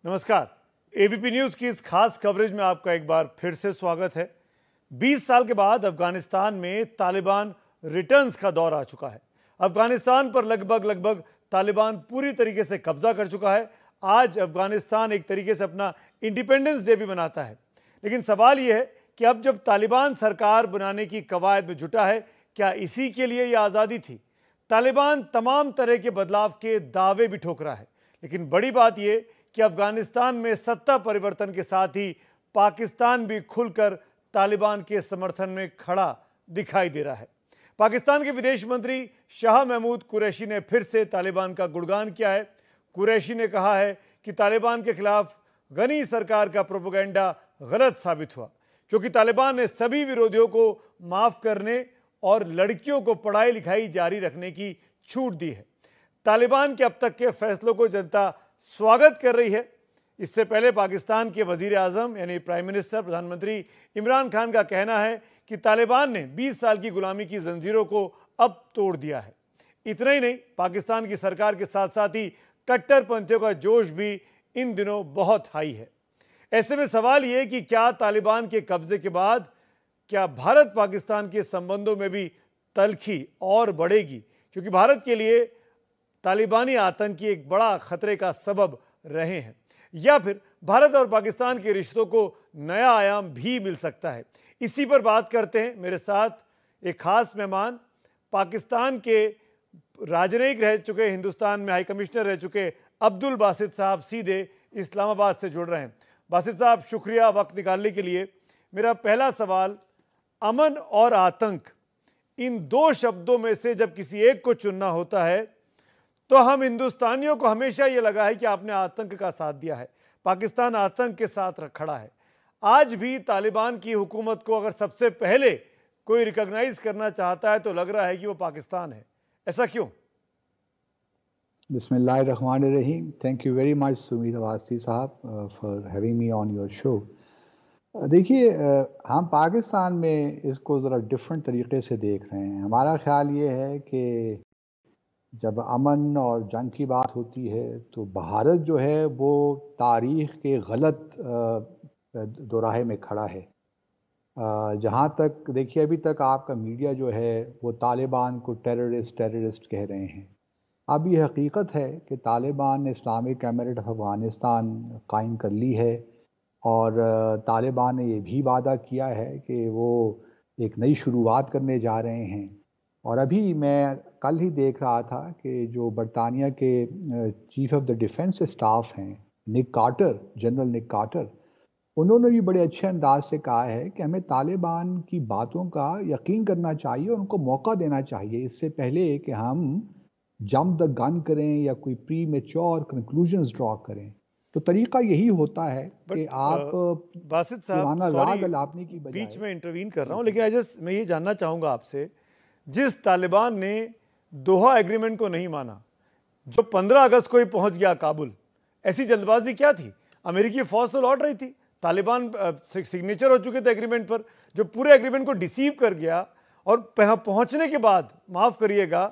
नमस्कार। ABP news की इस खास कवरेज में आपका एक बार फिर से स्वागत है। 20 साल के बाद अफगानिस्तान में तालिबान रिटर्न्स का दौर आ चुका है। अफगानिस्तान पर लगभग तालिबान पूरी तरीके से कब्जा कर चुका है। आज अफगानिस्तान एक तरीके से अपना इंडिपेंडेंस डे भी मनाता है। लेकिन सवाल यह है कि अब जब तालिबान सरकार बनाने की कवायद में जुटा है, क्या इसी के लिए यह आज़ादी थी? तालिबान तमाम तरह के बदलाव के दावे भी ठोक रहा है, लेकिन बड़ी बात यह कि अफगानिस्तान में सत्ता परिवर्तन के साथ ही पाकिस्तान भी खुलकर तालिबान के समर्थन में खड़ा दिखाई दे रहा है। पाकिस्तान के विदेश मंत्री शाह महमूद कुरैशी ने फिर से तालिबान का गुणगान किया है। कुरैशी ने कहा है कि तालिबान के खिलाफ गनी सरकार का प्रोपेगेंडा गलत साबित हुआ, क्योंकि तालिबान ने सभी विरोधियों को माफ करने और लड़कियों को पढ़ाई लिखाई जारी रखने की छूट दी है। तालिबान के अब तक के फैसलों को जनता स्वागत कर रही है। इससे पहले पाकिस्तान के वजीर आजम यानी प्राइम मिनिस्टर प्रधानमंत्री इमरान खान का कहना है कि तालिबान ने 20 साल की गुलामी की जंजीरों को अब तोड़ दिया है। इतना ही नहीं, पाकिस्तान की सरकार के साथ साथ ही कट्टरपंथियों का जोश भी इन दिनों बहुत हाई है। ऐसे में सवाल यह कि क्या तालिबान के कब्जे के बाद क्या भारत पाकिस्तान के संबंधों में भी तल्खी और बढ़ेगी, क्योंकि भारत के लिए तालिबानी आतंकी एक बड़ा खतरे का सबब रहे हैं, या फिर भारत और पाकिस्तान के रिश्तों को नया आयाम भी मिल सकता है। इसी पर बात करते हैं। मेरे साथ एक खास मेहमान, पाकिस्तान के राजनयिक रह चुके, हिंदुस्तान में हाई कमिश्नर रह चुके अब्दुल बासित साहब सीधे इस्लामाबाद से जुड़ रहे हैं। बासित साहब, शुक्रिया वक्त निकालने के लिए। मेरा पहला सवाल, अमन और आतंक, इन दो शब्दों में से जब किसी एक को चुनना होता है तो हम हिंदुस्तानियों को हमेशा ये लगा है कि आपने आतंक का साथ दिया है, पाकिस्तान आतंक के साथ खड़ा है। आज भी तालिबान की हुकूमत को अगर सबसे पहले कोई रिकॉग्नाइज करना चाहता है तो लग रहा है कि वो पाकिस्तान है। ऐसा क्यों? बिस्मिल्लाहिर्रहमानिर्रहीम। Thank you very much Sumeet Awasthi साहब for having me on your show. देखिए, हम पाकिस्तान में इसको ज़रा डिफरेंट तरीके से देख रहे हैं। हमारा ख्याल ये है कि जब अमन और जंग की बात होती है तो भारत जो है वो तारीख़ के गलत दोराहे में खड़ा है। जहाँ तक देखिए, अभी तक आपका मीडिया जो है वो तालिबान को टेररिस्ट कह रहे हैं। अब ये हकीकत है कि तालिबान ने इस्लामिक एमिरेट ऑफ अफ़गानिस्तान कायम कर ली है, और तालिबान ने ये भी वादा किया है कि वो एक नई शुरुआत करने जा रहे हैं। और अभी मैं कल ही देख रहा था कि जो बरतानिया के chief of the defence staff हैं, निक कार्टर, जनरल निक कार्टर, उन्होंने भी बड़े अच्छे अंदाज से कहा है कि हमें तालिबान की बातों का यकीन करना चाहिए, उनको मौका देना चाहिए, इससे पहले कि हम जंप द गन करें या कोई प्री मैच्योर कंक्लूजन्स ड्रॉ करें। तो तरीका यही होता है कि आप बासित साहब, सॉरी बीच में इंटरवीन कर रहा हूं, लेकिन मैं ये जानना चाहूंगा आपसे, जिस तालिबान ने दोहा एग्रीमेंट को नहीं माना, जो 15 अगस्त को ही पहुंच गया काबुल, ऐसी जल्दबाजी क्या थी? अमेरिकी फौज तो लौट रही थी, तालिबान सिग्नेचर हो चुके थे एग्रीमेंट पर, जो पूरे एग्रीमेंट को डिसीव कर गया। और पहुंचने के बाद, माफ़ करिएगा,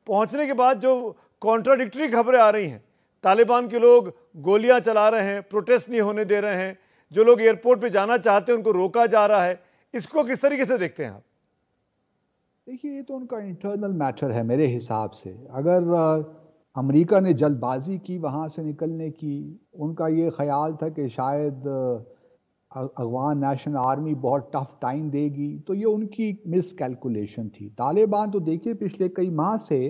पहुंचने के बाद जो कॉन्ट्राडिक्टरी खबरें आ रही हैं, तालिबान के लोग गोलियां चला रहे हैं, प्रोटेस्ट नहीं होने दे रहे हैं, जो लोग एयरपोर्ट पे जाना चाहते हैं उनको रोका जा रहा है, इसको किस तरीके से देखते हैं आप? देखिए, ये तो उनका इंटरनल मैटर है मेरे हिसाब से। अगर अमेरिका ने जल्दबाजी की वहाँ से निकलने की, उनका ये ख्याल था कि शायद अफगान नेशनल आर्मी बहुत टफ टाइम देगी, तो ये उनकी मिस कैलकुलेशन थी। तालिबान तो देखिए पिछले कई माह से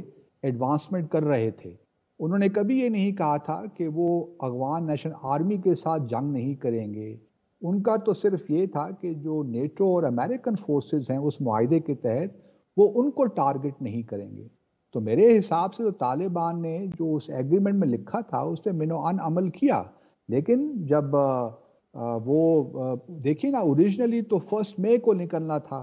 एडवांसमेंट कर रहे थे। उन्होंने कभी ये नहीं कहा था कि वो अफगान नेशनल आर्मी के साथ जंग नहीं करेंगे। उनका तो सिर्फ ये था कि जो नेटो और अमेरिकन फोर्सेस हैं उस मुआहदे के तहत वो उनको टारगेट नहीं करेंगे। तो मेरे हिसाब से तो तालिबान ने जो उस एग्रीमेंट में लिखा था उस पर मिनो-अन अमल किया। लेकिन जब वो देखिए ना, ओरिजिनली तो 1 मई को निकलना था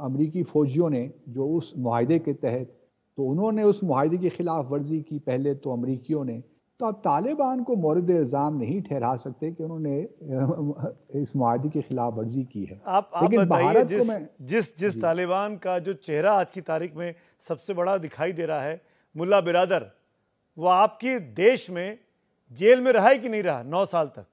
अमरीकी फ़ौजियों ने, जो उस मुआहदे के तहत, तो उन्होंने उस मुआहदे की खिलाफ वर्जी की पहले तो अमरीकियों ने। तो आप तालिबान को मोरद इल्ज़ाम नहीं ठहरा सकते कि उन्होंने इस मुआहदे की खिलाफ वर्जी की है। आप बताइए, जिस तालिबान का जो चेहरा आज की तारीख में सबसे बड़ा दिखाई दे रहा है, मुल्ला बिरादर, वो आपके देश में जेल में रहा है कि नहीं रहा 9 साल तक?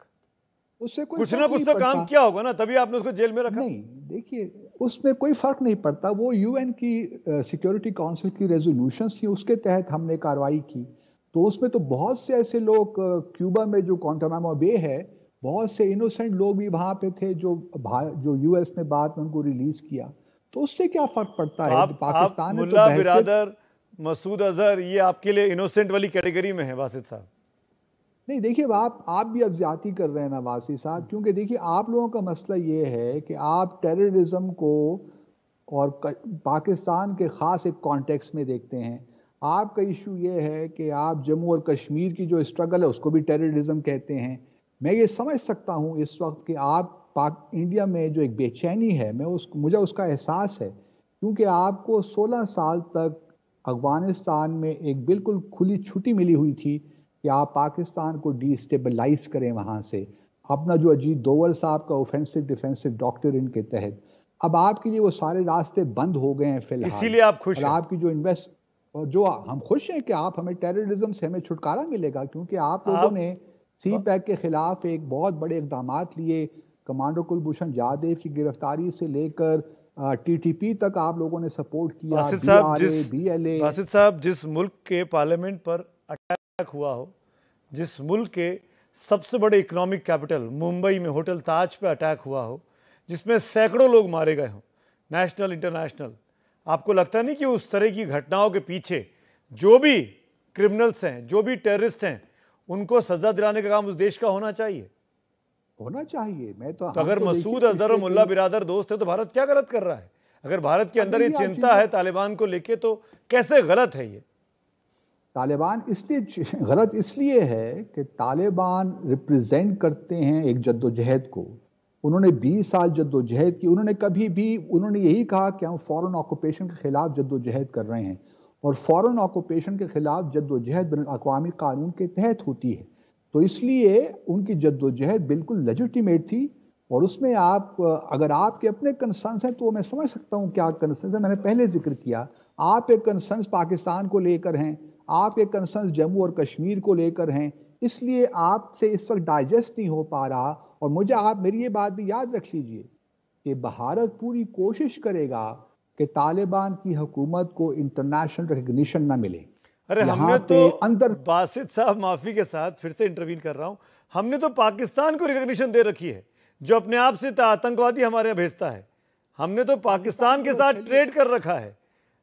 उससे कोई कुछ ना फर्क कुछ नहीं तो पड़ता। काम किया होगा ना, तभी आपने उसको जेल में रखा। नहीं, देखिए उसमें कोई फर्क नहीं पड़ता। वो यूएन की सिक्योरिटी काउंसिल की रेजोल्यूशंस थी, उसके तहत हमने कार्रवाई की। तो उसमें तो बहुत से ऐसे लोग, क्यूबा में जो गुआंटानामो बे है, बहुत से इनोसेंट लोग भी वहां पे थे जो यूएस ने बाद में उनको रिलीज किया। तो उससे क्या फर्क पड़ता तो है? आप पाकिस्तान ने तो मुल्ला बहसियत, बिरादर, मसूद अजहर, ये आपके लिए इनोसेंट वाली कैटेगरी में है बासित साहब? नहीं देखिए, आप भी अब ज्यादती कर रहे हैं नवासी साहब, क्योंकि देखिए आप लोगों का मसला ये है कि आप टेररिज्म को और पाकिस्तान के ख़ास एक कॉन्टेक्स्ट में देखते हैं। आपका इशू ये है कि आप जम्मू और कश्मीर की जो स्ट्रगल है उसको भी टेररिज्म कहते हैं। मैं ये समझ सकता हूँ इस वक्त कि आप इंडिया में जो एक बेचैनी है, मुझे उसका एहसास है, क्योंकि आपको 16 साल तक अफगानिस्तान में एक बिल्कुल खुली छुट्टी मिली हुई थी कि आप पाकिस्तान को डिस्टेबलाइज करें वहाँ से, अपना जो अजीत डोवल साहब का ऑफेंसिव डिफेंसिव डॉक्ट्रिन के तहत। अब आपके लिए वो सारे रास्ते बंद हो गए हैं फिलहाल। इसीलिए आप खुश और हैं? आपकी जो और जो हम खुश हैं कि आप हमें टेररिज्म से हमें छुटकारा मिलेगा, क्योंकि आप लोगों आप ने सी पैक के खिलाफ एक बहुत बड़े इकदाम लिए। कमांडर कुलभूषण जाधव की गिरफ्तारी से लेकर टीटीपी तक आप लोगों ने सपोर्ट किया। बासित साहब, BLA। जिस मुल्क के पार्लियामेंट पर अटैक हुआ हो, जिस मुल्क के सबसे बड़े इकोनॉमिक कैपिटल मुंबई में होटल ताज पे अटैक हुआ हो, जिसमें सैकड़ों लोग मारे गए हों, नेशनल इंटरनेशनल, आपको लगता नहीं कि उस तरह की घटनाओं के पीछे जो भी क्रिमिनल्स हैं, जो भी टेररिस्ट हैं, उनको सजा दिलाने का काम उस देश का होना चाहिए? होना चाहिए। मैं तो तो हम अगर तो देखिए मसूद अजहर और पिछले मुल्ला कई, बिरादर दोस्त है तो भारत क्या गलत कर रहा है? अगर भारत के अब अंदर ये देखिए आप चिंता है चीजें, तालिबान को लेके, तो कैसे गलत है ये? तालिबान इसलिए गलत इसलिए है कि तालिबान रिप्रेजेंट करते हैं एक जद्दोजहद को। उन्होंने 20 साल जद्दोजहद की। उन्होंने यही कहा कि हम फॉरेन ऑक्यूपेशन के खिलाफ जद्दोजहद कर रहे हैं, और फॉरेन ऑक्यूपेशन के खिलाफ जद्दोजहद बैनुल अक़वामी कानून के तहत होती है। तो इसलिए उनकी जद्दोजहद बिल्कुल लेजिटिमेट थी। और उसमें अगर आपके अपने कंसर्न्स हैं तो मैं समझ सकता हूं क्या कंसर्न्स है। मैंने पहले जिक्र किया, आप एक कंसर्न्स पाकिस्तान को लेकर हैं, आपके कंसर्न्स जम्मू और कश्मीर को लेकर हैं, इसलिए आपसे इस वक्त डाइजेस्ट नहीं हो पा रहा। और मुझे आप मेरी ये बात भी याद रख लीजिए कि भारत पूरी कोशिश करेगा कि तालिबान की हुकूमत को इंटरनेशनल रिकग्निशन ना मिले। अरे यहाँ हमने तो, पे अंदर, बासित साहब माफी के साथ फिर से इंटरवीन कर रहा हूं, हमने तो पाकिस्तान को रिकॉग्निशन दे रखी है, जो अपने आप से आतंकवादी हमारे यहाँ भेजता है। हमने तो पाकिस्तान के साथ ट्रेड कर रखा है,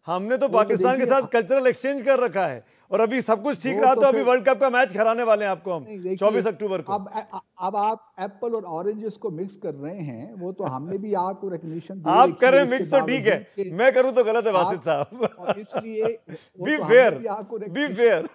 हमने तो पाकिस्तान के साथ कल्चरल एक्सचेंज कर रखा है। और अभी सब कुछ ठीक रहा तो अभी वर्ल्ड कप का मैच हराने वाले हैं आपको हम 24 अक्टूबर को। अब आप एप्पल और ऑरेंजेस को मिक्स कर रहे हैं। वो तो हमने भी आपको रिकग्निशन दे आप रखी करें है, इसके मिक्स तो ठीक है, बावजूद मैं करूं तो गलत है बासित और साहब। इसलिए बी तो हमने फेयर, भी आपको बी फेयर।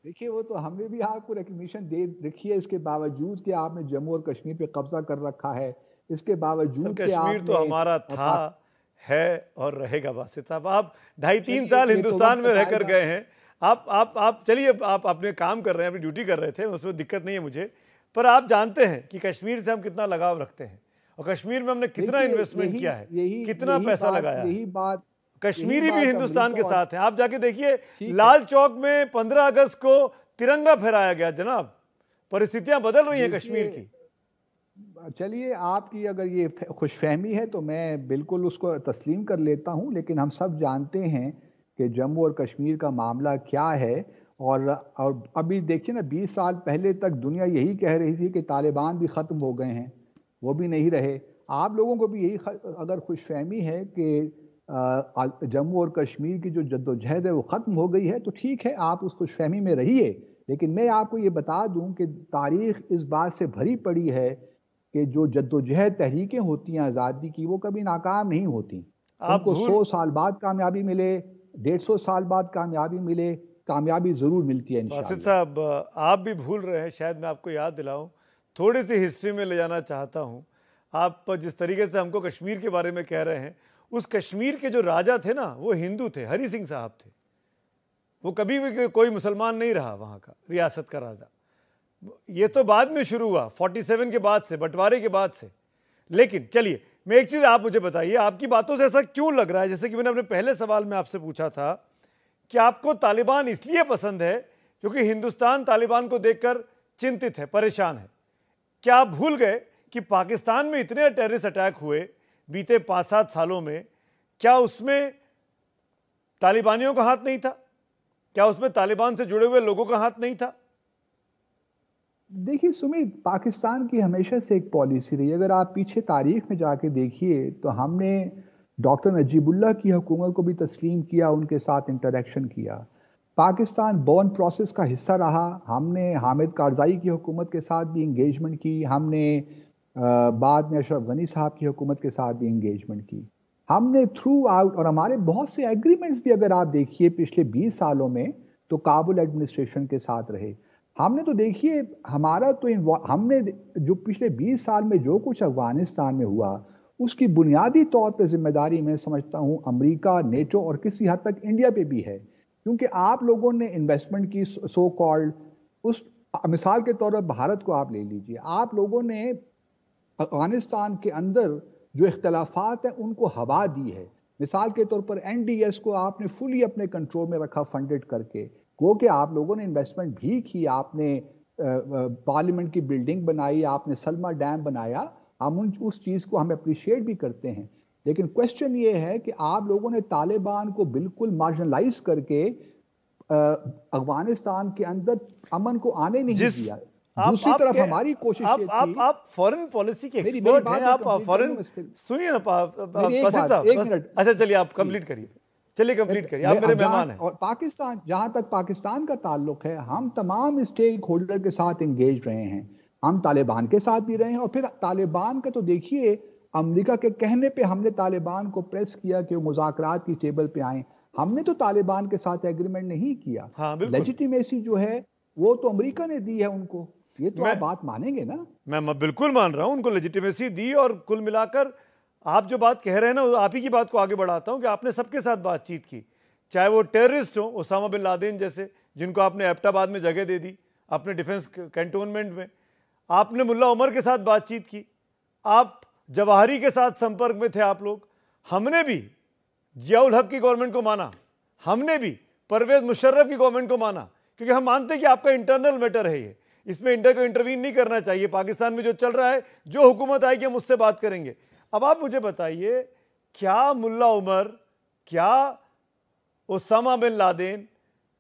देखिए वो तो हमने भी आपको रिकग्निशन दे रखी है, इसके बावजूद कि आपने जम्मू और कश्मीर पे कब्जा कर रखा है, इसके सर बावजूद कि कश्मीर तो आपने हमारा था, है और रहेगा बासित साहब। आप 2.5-3 साल ये तो हिंदुस्तान वक्त में रहकर बताएगा। गए हैं। आप चलिए, आप अपने काम कर रहे हैं, अपनी ड्यूटी कर रहे थे, उसमें दिक्कत नहीं है मुझे। पर आप जानते हैं कि कश्मीर से हम कितना लगाव रखते हैं, और कश्मीर में हमने कितना देखिए इन्वेस्टमेंट किया है, कितना यही पैसा बात लगाया है। यही बात कश्मीरी भी हिंदुस्तान के अमेरिका और, साथ हैं। आप जाके देखिए, ठीक है, लाल चौक में 15 अगस्त को तिरंगा फहराया गया जनाब। परिस्थितियां बदल रही हैं कश्मीर देखिए की। चलिए आपकी अगर ये खुशफहमी है तो मैं बिल्कुल उसको तस्लीम कर लेता हूं, लेकिन हम सब जानते हैं कि जम्मू और कश्मीर का मामला क्या है। और अभी देखिए ना, 20 साल पहले तक दुनिया यही कह रही थी कि तालिबान भी ख़त्म हो गए हैं, वो भी नहीं रहे। आप लोगों को भी यही अगर खुशफहमी है कि जम्मू और कश्मीर की जो जद्दोजहद है वो ख़त्म हो गई है, तो ठीक है, आप उस खुशफहमी में रहिए। लेकिन मैं आपको ये बता दूं कि तारीख इस बात से भरी पड़ी है कि जो जद्दोजहद तहरीकें होती हैं आज़ादी की, वो कभी नाकाम नहीं होती। आप उनको भूल 100 साल बाद कामयाबी मिले, 150 साल बाद कामयाबी मिले, कामयाबी ज़रूर मिलती है बासित इंशाअल्लाह। साहब, आप भी भूल रहे हैं, शायद मैं आपको याद दिलाऊं, थोड़ी सी हिस्ट्री में ले जाना चाहता हूं। आप जिस तरीके से हमको कश्मीर के बारे में कह रहे हैं, उस कश्मीर के जो राजा थे ना, वो हिंदू थे, हरि सिंह साहब थे। वो कभी भी कोई मुसलमान नहीं रहा वहाँ का रियासत का राजा। ये तो बाद में शुरू हुआ, 47 के बाद से, बंटवारे के बाद से। लेकिन चलिए, मैं एक चीज़ आप मुझे बताइए, आपकी बातों से ऐसा क्यों लग रहा है, जैसे कि मैंने अपने पहले सवाल में आपसे पूछा था कि आपको तालिबान इसलिए पसंद है क्योंकि हिंदुस्तान तालिबान को देखकर चिंतित है, परेशान है। क्या आप भूल गए कि पाकिस्तान में इतने टेररिस्ट अटैक हुए बीते 5-7 सालों में? क्या उसमें तालिबानियों का हाथ नहीं था? क्या उसमें तालिबान से जुड़े हुए लोगों का हाथ नहीं था? देखिए सुमित, पाकिस्तान की हमेशा से एक पॉलिसी रही। अगर आप पीछे तारीख में जाके देखिए तो हमने डॉक्टर नजीबुल्लाह की हुकूमत को भी तस्लीम किया, उनके साथ इंटरेक्शन किया। पाकिस्तान बॉर्न प्रोसेस का हिस्सा रहा। हमने हामिद कारज़ाई की हुकूमत के साथ भी इंगेजमेंट की। हमने बाद में अशरफ गनी साहब की हुकूमत के साथ भी इंगेजमेंट की। हमने थ्रू आउट, और हमारे बहुत से एग्रीमेंट्स भी अगर आप देखिए पिछले 20 सालों में, तो काबुल एडमिनिस्ट्रेशन के साथ रहे। हमने तो देखिए हमारा तो हमने जो पिछले 20 साल में जो कुछ अफगानिस्तान में हुआ, उसकी बुनियादी तौर पे जिम्मेदारी मैं समझता हूँ अमेरिका, नेटो और किसी हद तक इंडिया पे भी है। क्योंकि आप लोगों ने इन्वेस्टमेंट की, सो कॉल्ड, उस मिसाल के तौर पर भारत को आप ले लीजिए। आप लोगों ने अफगानिस्तान के अंदर जो इख्तलाफात हैं उनको हवा दी है। मिसाल के तौर पर एनडीएस को आपने फुली अपने कंट्रोल में रखा, फंडेड करके। वो कि आप लोगों ने इन्वेस्टमेंट भी की, आपने पार्लियामेंट की बिल्डिंग बनाई, आपने सलमा डैम बनाया। हम उस चीज़ को हम अप्रिशिएट भी करते हैं। लेकिन क्वेश्चन ये है कि आप लोगों ने तालिबान को बिल्कुल मार्जिनलाइज करके अफगानिस्तान के अंदर अमन को आने नहीं दिया। दूसरी तरफ हमारी कोशिश ये थी। आप फॉरेन पॉलिसी के एक्सपर्ट हैं, आप फॉरेन, सुनिए ना बासित साहब। अच्छा चलिए आप कंप्लीट करिए, चलिए कंप्लीट करिए, आप मेरे मेहमान हैं। और पाकिस्तान, जहां तक पाकिस्तान का ताल्लुक है, हम तमाम स्टेक होल्डर के साथ एंगेज रहे हैं। हम तालिबान के साथ भी रहे हैं, और फिर तालिबान का तो देखिए अमेरिका के कहने पे हमने तालिबान को प्रेस किया कि वो मुज़ाकरात की टेबल पे आए। हमने तो तालिबान के साथ एग्रीमेंट नहीं किया। लेजिटिमेसी जो है वो तो अमेरिका ने दी है उनको। ये तो आप बात मानेंगे ना? मैं बिल्कुल मान रहा हूं, उनको लेजिटिमेसी दी। और कुल मिलाकर आप जो बात कह रहे हैं ना, आप ही की बात को आगे बढ़ाता हूं कि आपने सबके साथ बातचीत की, चाहे वो टेररिस्ट हो, ओसामा बिन लादेन जैसे, जिनको आपने एबटाबाद में जगह दे दी अपने डिफेंस कैंटोनमेंट में। आपने मुल्ला उमर के साथ बातचीत की, आप जवाहरी के साथ संपर्क में थे आप लोग। हमने भी जियाउल हक की गवर्नमेंट को माना, हमने भी परवेज मुशर्रफ की गवर्नमेंट को माना, क्योंकि हम मानते हैं कि आपका इंटरनल मैटर है ये, इसमें इंडिया को इंटरवीन नहीं करना चाहिए। पाकिस्तान में जो चल रहा है, जो हुकूमत आएगी हम उससे बात करेंगे। अब आप मुझे बताइए, क्या मुल्ला उमर, क्या ओसामा बिन लादेन,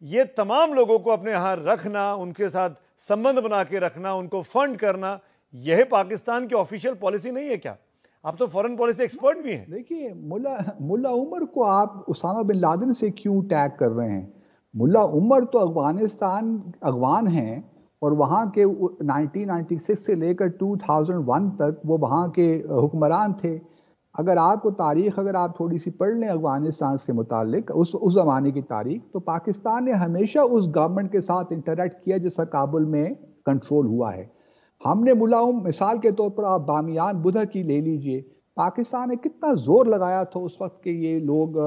ये तमाम लोगों को अपने यहाँ रखना, उनके साथ संबंध बना के रखना, उनको फंड करना, यह पाकिस्तान की ऑफिशियल पॉलिसी नहीं है क्या? आप तो फॉरेन पॉलिसी एक्सपर्ट भी हैं। देखिए मुल्ला उमर को आप ओसामा बिन लादेन से क्यों टैग कर रहे हैं? मुल्ला उमर तो अफगान हैं, और वहाँ के 1996 से लेकर 2001 तक वो वहाँ के हुक्मरान थे। अगर आपको तारीख, अगर आप थोड़ी सी पढ़ लें अफगानिस्तान से मुतालिक उस ज़माने की तारीख, तो पाकिस्तान ने हमेशा उस गवर्नमेंट के साथ इंटरेक्ट किया जिसका काबुल में कंट्रोल हुआ है। हमने मिसाल के तौर पर आप बामियान बुधा की ले लीजिए। पाकिस्तान ने कितना जोर लगाया था उस वक्त के ये लोग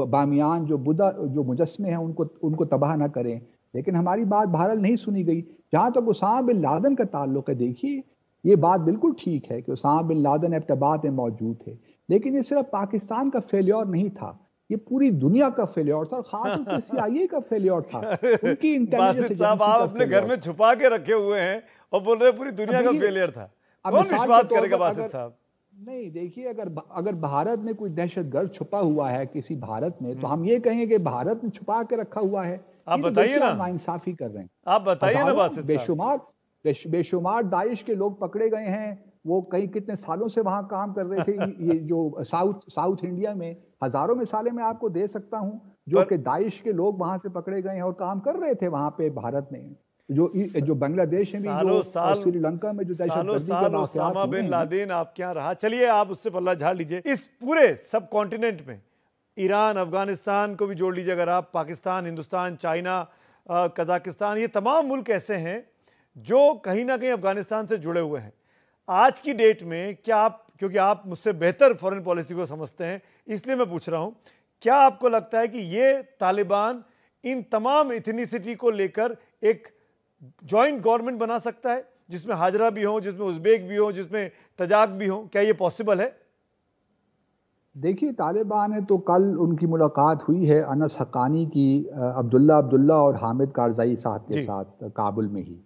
बामियान जो बुधा, जो मुजस्मे हैं, उनको तबाह ना करें। लेकिन हमारी बात बहरहाल नहीं सुनी गई। जहाँ तक उसामा बिन लादेन का ताल्लुक है, देखिए ये बात बिल्कुल ठीक है कि उसामा बिन लादेन एबटाबाद में मौजूद थे, लेकिन ये सिर्फ पाकिस्तान का फेलियर नहीं था, ये पूरी दुनिया का फेलियर था, और खासतौर से CIA का फेलियर था। उनकी इंटेलिजेंस साहब, आप अपने घर में छुपा के रखे हुए हैं और बोल रहे हैं पूरी दुनिया का फेलियर था। कौन विश्वास करेगा बासित साहब? नहीं, देखिए अगर भारत में कोई दहशतगर्द छुपा हुआ है किसी भारत में, तो हम ये कहेंगे कि भारत ने छुपा के रखा हुआ है। आप बताइए ना, नाइंसाफी कर रहे हैं। आप बताइए ना बासित साहब। बेशुमार दाइश के लोग पकड़े गए हैं। वो कई कितने सालों से वहां काम कर रहे थे। ये जो साउथ इंडिया में हजारों मिसालें मैं आपको दे सकता हूं, जो कि दाइश के लोग वहां से पकड़े गए हैं और काम कर रहे थे वहां पे भारत में। जो बांग्लादेश में भी, जो श्रीलंका में जो दहशतगर्दी ओसामा बिन लादेन आपके यहाँ रहा। चलिए आप उससे पल्ला झाड़ लीजिए। इस पूरे सब कॉन्टिनेंट में ईरान, अफगानिस्तान को भी जोड़ लीजिए अगर आप, पाकिस्तान, हिंदुस्तान, चाइना, कजाकिस्तान, ये तमाम मुल्क ऐसे हैं जो कहीं ना कहीं अफगानिस्तान से जुड़े हुए हैं। आज की डेट में क्या आप, क्योंकि आप मुझसे बेहतर फॉरेन पॉलिसी को समझते हैं इसलिए मैं पूछ रहा हूं, क्या आपको लगता है कि ये तालिबान इन तमाम इथनिसिटी को लेकर एक जॉइंट गवर्नमेंट बना सकता है, जिसमें हाजरा भी हो, जिसमें उज़्बेक भी हो, जिसमें तजाक भी हो? क्या ये पॉसिबल है? देखिए, तालिबान है तो कल उनकी मुलाकात हुई है अनस हक्कानी की अब्दुल्ला और हामिद कारज़ाई साहब के जी। साथ काबुल में ही,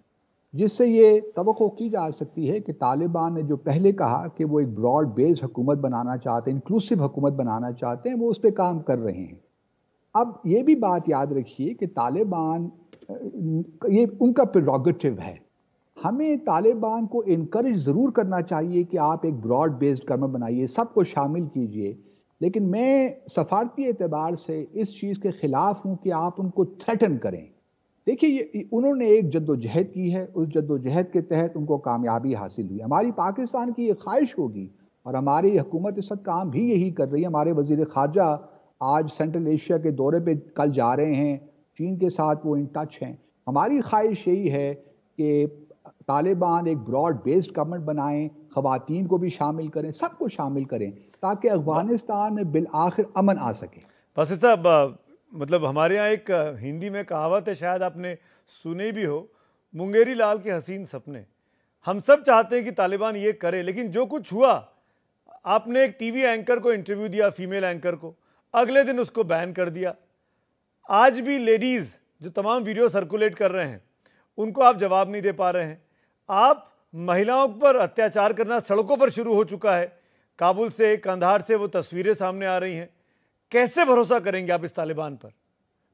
जिससे ये तवक्को की जा सकती है कि तालिबान ने जो पहले कहा कि वो एक ब्रॉड बेस्ड हुकूमत बनाना चाहते हैं, इंक्लूसिव हुकूमत बनाना चाहते हैं, वो उस पर काम कर रहे हैं। अब ये भी बात याद रखिए कि तालिबान ये उनका प्रेरोगेटिव है। हमें तालिबान को इनकरेज ज़रूर करना चाहिए कि आप एक ब्रॉड बेस्ड गवर्नमेंट बनाइए, सबको शामिल कीजिए, लेकिन मैं सफारती एतबार से इस चीज़ के ख़िलाफ़ हूँ कि आप उनको थ्रेटन करें। देखिए, ये उन्होंने एक जद्दोजहद की है, उस जद्दोजहद के तहत उनको कामयाबी हासिल हुई। हमारी पाकिस्तान की ये ख्वाहिश होगी और हमारी हुकूमत इस वक्त काम भी यही कर रही है। हमारे वज़ीर ख़ारजा आज सेंट्रल एशिया के दौरे पे कल जा रहे हैं, चीन के साथ वो इन टच हैं। हमारी ख्वाहिश यही है कि तालिबान एक ब्रॉड बेस्ड गवर्नमेंट बनाएं, ख़वातीन को भी शामिल करें, सबको शामिल करें, ताकि अफगानिस्तान में बिल आखिर अमन आ सके। बस साहब, मतलब हमारे यहाँ एक हिंदी में कहावत है, शायद आपने सुनी भी हो, मुंगेरी लाल के हसीन सपने। हम सब चाहते हैं कि तालिबान ये करे, लेकिन जो कुछ हुआ, आपने एक टीवी एंकर को इंटरव्यू दिया, फीमेल एंकर को, अगले दिन उसको बैन कर दिया। आज भी लेडीज़ जो तमाम वीडियो सर्कुलेट कर रहे हैं, उनको आप जवाब नहीं दे पा रहे हैं। आप महिलाओं पर अत्याचार करना सड़कों पर शुरू हो चुका है। काबुल से, कंधार से वो तस्वीरें सामने आ रही हैं। कैसे भरोसा करेंगे आप इस तालिबान पर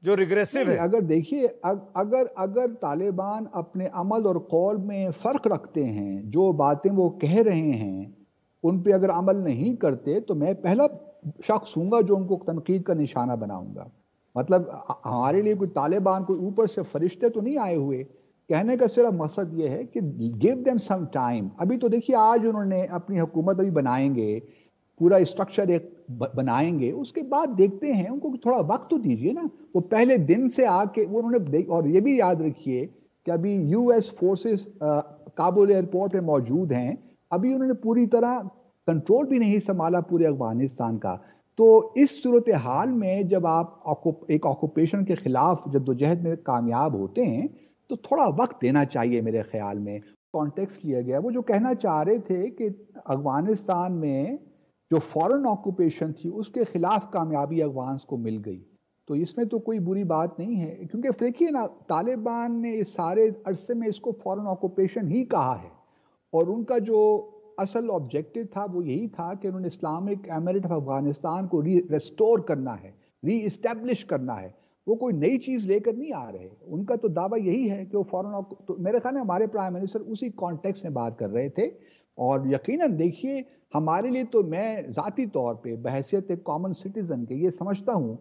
जो रिग्रेसिव है? अगर देखिए, अगर अगर तालिबान अपने अमल और कौल में फ़र्क रखते हैं, जो बातें वो कह रहे हैं उन पे अगर अमल नहीं करते, तो मैं पहला शख्स हूँगा जो उनको तनकीद का निशाना बनाऊंगा। मतलब हमारे लिए कोई तालिबान कोई ऊपर से फरिश्ते तो नहीं आए हुए। कहने का सिर्फ मकसद ये है कि गिव देम सम टाइम। अभी तो देखिए, आज उन्होंने अपनी हुकूमत अभी बनाएंगे, पूरा स्ट्रक्चर एक बनाएंगे, उसके बाद देखते हैं, उनको थोड़ा वक्त तो दीजिए ना। वो पहले दिन से आके वो उन्होंने और ये भी याद रखिए कि अभी यूएस फोर्सेस काबुल एयरपोर्ट पे मौजूद हैं, अभी उन्होंने पूरी तरह कंट्रोल भी नहीं संभाला पूरे अफगानिस्तान का। तो इस सूरत हाल में जब आप एक ऑक्यूपेशन के खिलाफ जद्दोजहद में कामयाब होते हैं, तो थोड़ा वक्त देना चाहिए मेरे ख्याल में। कॉन्टेक्स्ट लिया गया, वो जो कहना चाह रहे थे कि अफगानिस्तान में जो फॉरेन ऑक्यूपेशन थी उसके खिलाफ कामयाबी अफगान्स को मिल गई, तो इसमें तो कोई बुरी बात नहीं है। क्योंकि देखिए ना, तालिबान ने इस सारे अरसे में इसको फॉरेन ऑक्यूपेशन ही कहा है, और उनका जो असल ऑब्जेक्टिव था वो यही था कि उन्होंने इस्लामिक एमिरेट ऑफ अफगानिस्तान को रेस्टोर करना है, री इस्टेब्लिश करना है। वो कोई नई चीज़ लेकर नहीं आ रहे। उनका तो दावा यही है कि वो फॉरेन, तो मेरे ख्याल में हमारे प्राइम मिनिस्टर उसी कॉन्टेक्स्ट में बात कर रहे थे। और यकीनन देखिए, हमारे लिए तो मैं ज़ाती तौर पे बहैसियत एक कॉमन सिटीज़न के ये समझता हूँ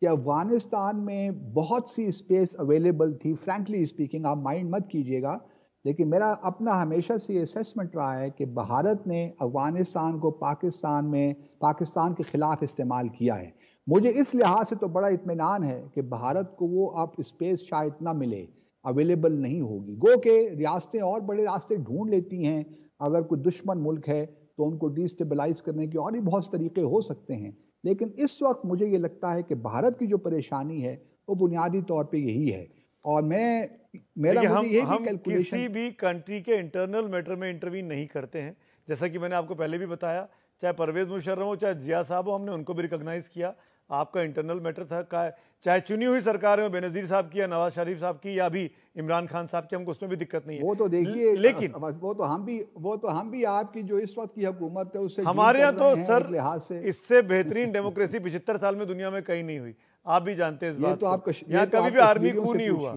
कि अफ़गानिस्तान में बहुत सी स्पेस अवेलेबल थी। फ्रैंकली स्पीकिंग, आप माइंड मत कीजिएगा, लेकिन मेरा अपना हमेशा से ये असेसमेंट रहा है कि भारत ने अफ़गानिस्तान को पाकिस्तान के ख़िलाफ़ इस्तेमाल किया है। मुझे इस लिहाज से तो बड़ा इत्मीनान है कि भारत को वो अब स्पेस शायद ना मिले, अवेलेबल नहीं होगी। गो के रियासतें और बड़े रास्ते ढूंढ लेती हैं। अगर कोई दुश्मन मुल्क है तो उनको डिस्टेबलाइज करने के और भी बहुत तरीके हो सकते हैं, लेकिन इस वक्त मुझे ये लगता है कि भारत की जो परेशानी है वो बुनियादी तौर पे यही है। और हम किसी भी कंट्री के इंटरनल मैटर में इंटरवीन नहीं करते हैं। जैसा कि मैंने आपको पहले भी बताया, चाहे परवेज मुशर्रफ हो, चाहे जिया साहब हो, हमने उनको भी रिकॉग्नाइज किया। आपका इंटरनल मैटर था, चाहे चुनी हुई सरकार हो, बेनज़ीर साहब की या नवाज शरीफ साहब की या अभी इमरान खान साहब की, हमको उसमें भी दिक्कत नहीं है। वो तो देखिए, लेकिन वो तो हम भी आपकी जो इस वक्त की हुकूमत है उससे हमारे यहाँ तो सर लिहाज से इससे बेहतरीन डेमोक्रेसी 75 साल में दुनिया में कहीं नहीं हुई। आप भी जानते हैं इस बात को। यहाँ तो कभी भी आर्मी कू नहीं हुआ।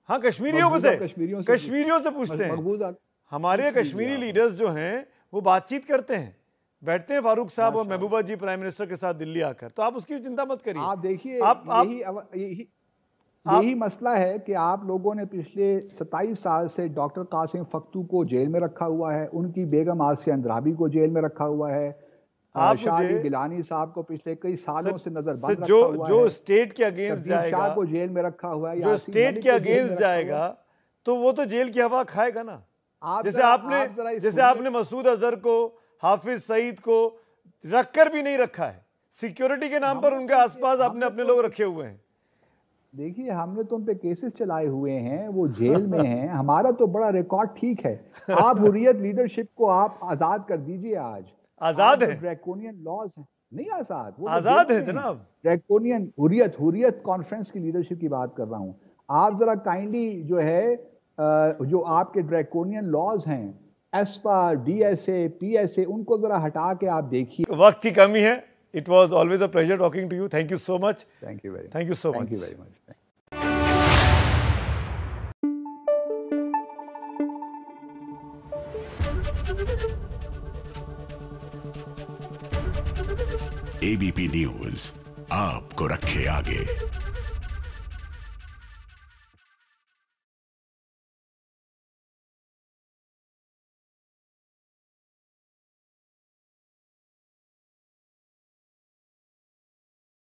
हाँ, कश्मीरियों से पूछते हैं। हमारे कश्मीरी लीडर्स जो हैं वो बातचीत करते हैं, बैठते हैं फारूक साहब और महबूबा जी प्राइम मिनिस्टर के साथ दिल्ली आकर। तो आप उसकी चिंता मत करिए। आप देखिए, यही मसला है कि आप लोगों ने पिछले 27 साल से डॉक्टर कासिम फख्तू को जेल में रखा हुआ है, उनकी बेगम आसिया अंद्राबी को जेल में रखा हुआ है, शादी गिलानी साहब को पिछले कई सालों से नजरबंद रखा हुआ है, जो स्टेट के अगेंस्ट जाएगा, शाह को जेल में रखा हुआ है, जो स्टेट के अगेंस्ट जाएगा तो वो तो जेल की हवा खाएगा ना। जैसे आपने मसूद अजहर को, हाफिज सईद को रखकर भी नहीं रखा है। सिक्योरिटी के नाम पर उनके आसपास आपने अपने लोग रखे हुए हैं। देखिए, हमने तो उन पे केसेस चलाए हुए हैं, वो जेल में हैं। हमारा तो बड़ा रिकॉर्ड ठीक है। आप हुर्रियत लीडरशिप को आप आजाद कर दीजिए। आज आजाद है, ड्रैकोनियन लॉज हैं, नहीं आजाद, वो आजाद है जनाब। ड्रैकोनियन हुर्रियत कॉन्फ्रेंस की लीडरशिप की बात कर रहा हूं। आप जरा काइंडली जो है जो आपके ड्रैकोनियन लॉज हैं, एस्पा, डीएसए, पीएसए, उनको जरा हटा के आप देखिए। वक्त की कमी है। It was always a pleasure talking to you. Thank you so much. Thank you very thank you so much. Thank you very much. ABP news आपको रखे आगे।